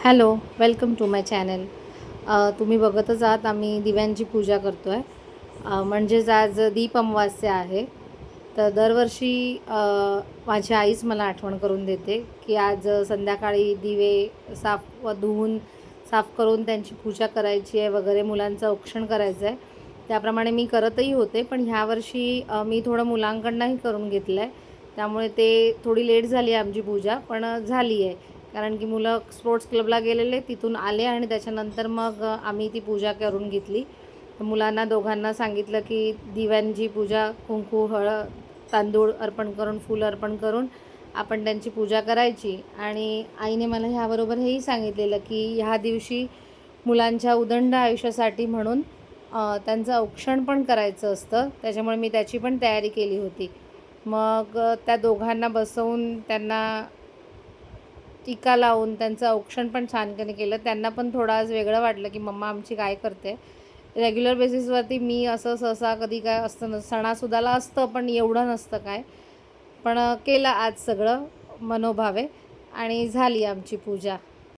Hello, welcome to my channel. तुम्ही बघतच आहात आम्ही दिव्यांची पूजा करतो आहे. म्हणजेच आज दीप अमावास्या आहे. तर दरवर्षी माझी आईच मला आठवण करून देते की आज संध्याकाळी दिवे धुवून साफ करून त्यांची पूजा करायची आहे वगैरे, मुलांचं औक्षण करायचं आहे. त्याप्रमाणे मी करतही होते, पण ह्यावर्षी मी थोडं मुलांकडनंही करून घेतलं आहे. त्यामुळे ते थोडी लेट झाली आमची पूजा, पण झाली आहे. कारण की मुलं स्पोर्ट्स क्लबला गेलेले, तिथून आले आणि त्याच्यानंतर मग आम्ही ती पूजा करून घेतली. मुलांना दोघांना सांगितलं की दिव्यांची पूजा कुंकू, हळद, तांदूळ अर्पण करून, फूल अर्पण करून आपण त्यांची पूजा करायची. आणि आईने मला ह्याबरोबर हेही सांगितलेलं की ह्या दिवशी मुलांच्या उदंड आयुष्यासाठी म्हणून त्यांचं औक्षण पण करायचं असतं. त्याच्यामुळे मी त्याची पण तयारी केली होती. मग त्या दोघांना बसवून त्यांना टीका लावून त्यांचं औक्षण पण छानपणे केलं. त्यांना पण थोडं आज वेगळं वाटलं की मम्मा आमची काय करते. रेग्युलर बेसिसवरती मी असं सहसा कधी काय असतं सणासुदाला असतं, पण एवढं नसतं काय. पण केलं आज सगळं मनोभावे आणि झाली आमची पूजा.